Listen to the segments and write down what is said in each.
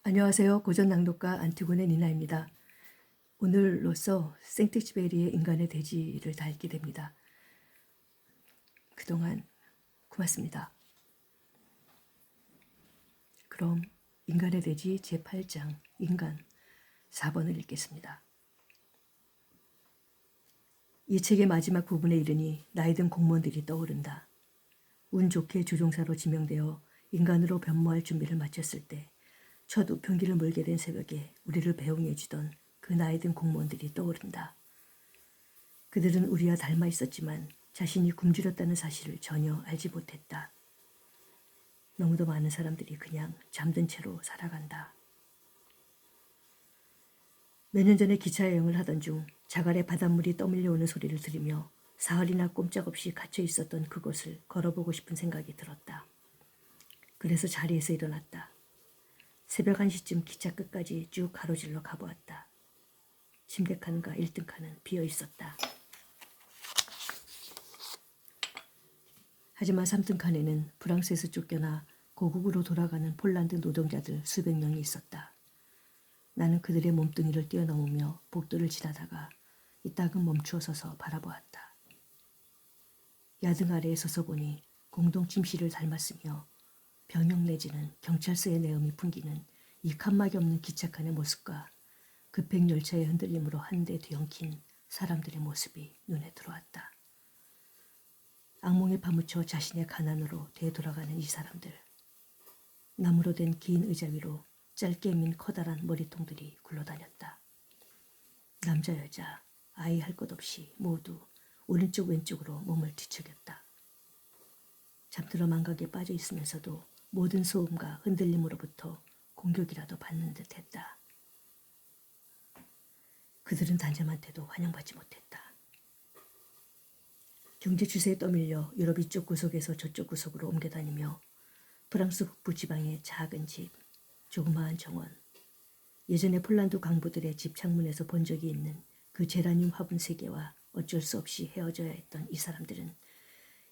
안녕하세요. 고전낭독가 안티고네 니나입니다. 오늘로써 생텍쥐페리의 인간의 대지를 다 읽게 됩니다. 그동안 고맙습니다. 그럼 인간의 대지 제8장 인간 4번을 읽겠습니다. 이 책의 마지막 부분에 이르니 나이든 공무원들이 떠오른다. 운 좋게 조종사로 지명되어 인간으로 변모할 준비를 마쳤을 때 첫 우편기를 몰게 된 새벽에 우리를 배웅해 주던 그 나이든 공무원들이 떠오른다. 그들은 우리와 닮아 있었지만 자신이 굶주렸다는 사실을 전혀 알지 못했다. 너무도 많은 사람들이 그냥 잠든 채로 살아간다. 몇 년 전에 기차 여행을 하던 중 자갈에 바닷물이 떠밀려오는 소리를 들으며 사흘이나 꼼짝없이 갇혀 있었던 그곳을 걸어보고 싶은 생각이 들었다. 그래서 자리에서 일어났다. 새벽 1시쯤 기차 끝까지 쭉 가로질러 가보았다. 침대 칸과 1등 칸은 비어 있었다. 하지만 3등 칸에는 프랑스에서 쫓겨나 고국으로 돌아가는 폴란드 노동자들 수백 명이 있었다. 나는 그들의 몸뚱이를 뛰어넘으며 복도를 지나다가 이따금 멈추어 서서 바라보았다. 야등 아래에 서서 보니 공동 침실을 닮았으며 병역 내지는 경찰서의 내음이 풍기는 이 칸막이 없는 기차칸의 모습과 급행열차의 흔들림으로 한데 뒤엉킨 사람들의 모습이 눈에 들어왔다. 악몽에 파묻혀 자신의 가난으로 되돌아가는 이 사람들. 나무로 된 긴 의자 위로 짧게 민 커다란 머리통들이 굴러다녔다. 남자 여자 아이 할 것 없이 모두 오른쪽 왼쪽으로 몸을 뒤척였다. 잠들어 망각에 빠져 있으면서도 모든 소음과 흔들림으로부터 공격이라도 받는 듯했다. 그들은 단잠한테도 환영받지 못했다. 경제 추세에 떠밀려 유럽 이쪽 구석에서 저쪽 구석으로 옮겨다니며 프랑스 북부 지방의 작은 집, 조그마한 정원, 예전에 폴란드 광부들의 집 창문에서 본 적이 있는 그 제라늄 화분 세계와 어쩔 수 없이 헤어져야 했던 이 사람들은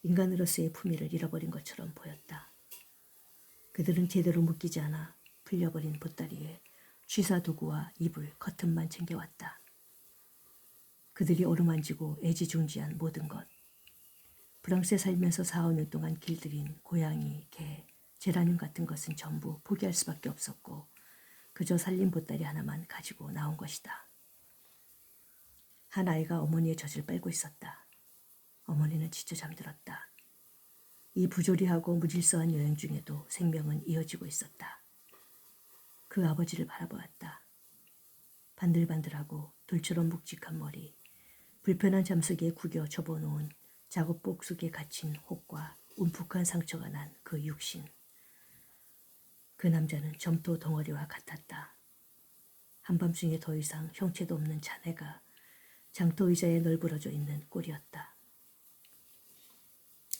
인간으로서의 품위를 잃어버린 것처럼 보였다. 그들은 제대로 묶이지 않아 풀려버린 보따리에 취사도구와 이불, 커튼만 챙겨왔다. 그들이 어루만지고 애지중지한 모든 것. 프랑스에 살면서 4, 5년 동안 길들인 고양이, 개, 제라늄 같은 것은 전부 포기할 수밖에 없었고 그저 살림 보따리 하나만 가지고 나온 것이다. 한 아이가 어머니의 젖을 빨고 있었다. 어머니는 지쳐 잠들었다. 이 부조리하고 무질서한 여행 중에도 생명은 이어지고 있었다. 그 아버지를 바라보았다. 반들반들하고 돌처럼 묵직한 머리, 불편한 잠석에 구겨 접어놓은 작업복 속에 갇힌 혹과 움푹한 상처가 난 그 육신. 그 남자는 점토 덩어리와 같았다. 한밤중에 더 이상 형체도 없는 자네가 장터 의자에 널브러져 있는 꼴이었다.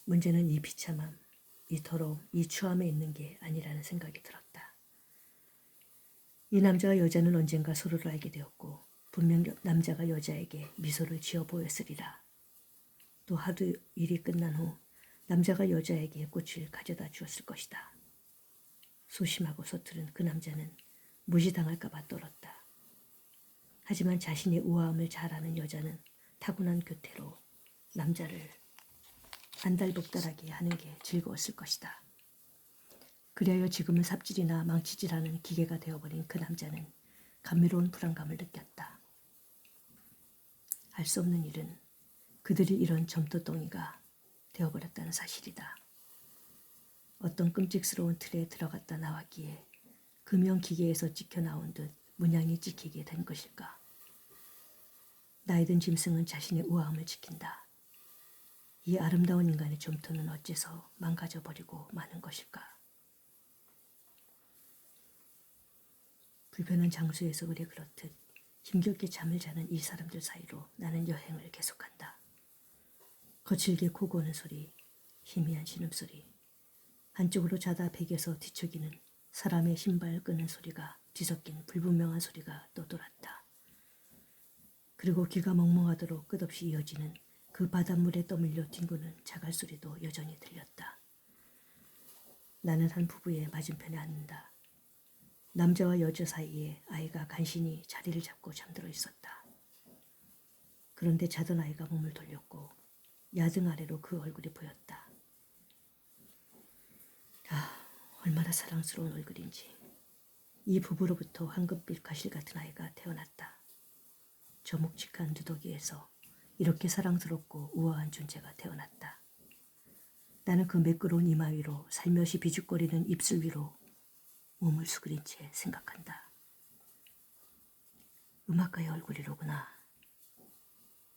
문제는 이 비참함, 이 더러움, 이 추함에 있는 게 아니라는 생각이 들었다. 이 남자와 여자는 언젠가 서로를 알게 되었고 분명 남자가 여자에게 미소를 지어 보였으리라. 또 하루 일이 끝난 후 남자가 여자에게 꽃을 가져다 주었을 것이다. 소심하고 서투른 그 남자는 무시당할까 봐 떨었다. 하지만 자신의 우아함을 잘 아는 여자는 타고난 교태로 남자를 안달복달하게 하는 게 즐거웠을 것이다. 그리하여 지금은 삽질이나 망치질하는 기계가 되어버린 그 남자는 감미로운 불안감을 느꼈다. 할 수 없는 일은 그들이 이런 점토덩이가 되어버렸다는 사실이다. 어떤 끔찍스러운 틀에 들어갔다 나왔기에 금형 기계에서 찍혀 나온 듯 문양이 찍히게 된 것일까. 나이든 짐승은 자신의 우아함을 지킨다. 이 아름다운 인간의 점토는 어째서 망가져버리고 마는 것일까. 불편한 장소에서 의뢰 그렇듯 힘겹게 잠을 자는 이 사람들 사이로 나는 여행을 계속한다. 거칠게 코 고는 소리, 희미한 신음소리, 한쪽으로 자다 베개서 뒤척이는 사람의 신발 끄는 소리가 뒤섞인 불분명한 소리가 떠돌았다. 그리고 귀가 멍멍하도록 끝없이 이어지는 그 바닷물에 떠밀려 뒹구는 자갈 소리도 여전히 들렸다. 나는 한 부부의 맞은편에 앉는다. 남자와 여자 사이에 아이가 간신히 자리를 잡고 잠들어 있었다. 그런데 자던 아이가 몸을 돌렸고 야등 아래로 그 얼굴이 보였다. 아, 얼마나 사랑스러운 얼굴인지. 이 부부로부터 황금빛 가실 같은 아이가 태어났다. 저 묵직한 누더기에서 이렇게 사랑스럽고 우아한 존재가 태어났다. 나는 그 매끄러운 이마 위로 살며시 비죽거리는 입술 위로 몸을 수그린 채 생각한다. 음악가의 얼굴이로구나.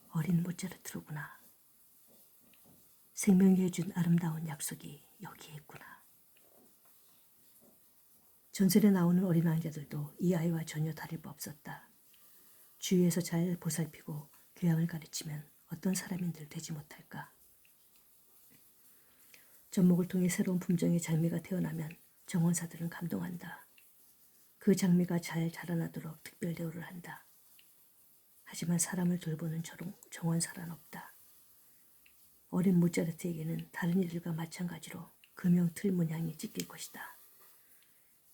어린 모차르트로구나. 생명이 해준 아름다운 약속이 여기에 있구나. 전설에 나오는 어린 왕자들도 이 아이와 전혀 다를 바 없었다. 주위에서 잘 보살피고 교양을 가르치면 어떤 사람인들 되지 못할까. 접목을 통해 새로운 품종의 장미가 태어나면 정원사들은 감동한다. 그 장미가 잘 자라나도록 특별 대우를 한다. 하지만 사람을 돌보는 정원사란 없다. 어린 모차르트에게는 다른 이들과 마찬가지로 금형 틀 문양이 찢길 것이다.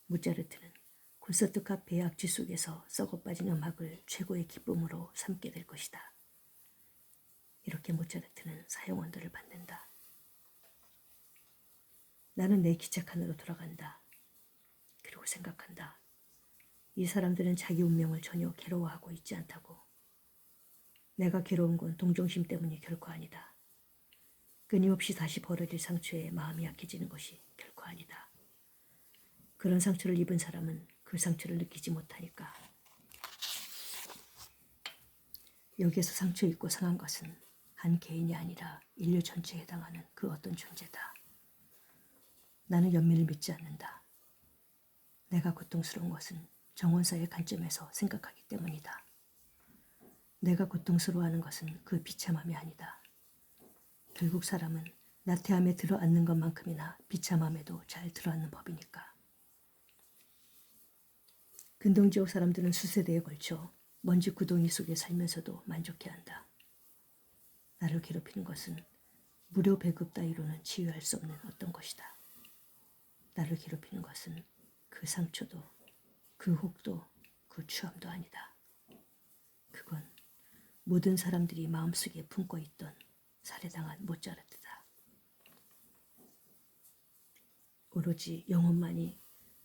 모차르트는 콘서트 카페의 악취 속에서 썩어빠진 음악을 최고의 기쁨으로 삼게 될 것이다. 이렇게 모차르트는 사형언도를 받는다. 나는 내 기차칸으로 돌아간다. 그리고 생각한다. 이 사람들은 자기 운명을 전혀 괴로워하고 있지 않다고. 내가 괴로운 건 동정심 때문이 결코 아니다. 끊임없이 다시 벌어질 상처에 마음이 약해지는 것이 결코 아니다. 그런 상처를 입은 사람은 그 상처를 느끼지 못하니까. 여기에서 상처 입고 상한 것은 한 개인이 아니라 인류 전체에 해당하는 그 어떤 존재다. 나는 연민을 믿지 않는다. 내가 고통스러운 것은 정원사의 관점에서 생각하기 때문이다. 내가 고통스러워하는 것은 그 비참함이 아니다. 결국 사람은 나태함에 들어앉는 것만큼이나 비참함에도 잘 들어앉는 법이니까. 근동지역 사람들은 수세대에 걸쳐 먼지 구덩이 속에 살면서도 만족해한다. 나를 괴롭히는 것은 무료 배급 따위로는 치유할 수 없는 어떤 것이다. 나를 괴롭히는 것은 그 상처도, 그 혹도, 그 추함도 아니다. 그건 모든 사람들이 마음속에 품고 있던 살해당한 모차르트다. 오로지 영혼만이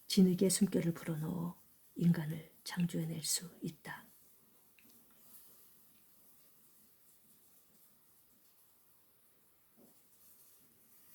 진흙에 숨결을 불어넣어 인간을 창조해낼 수 있다.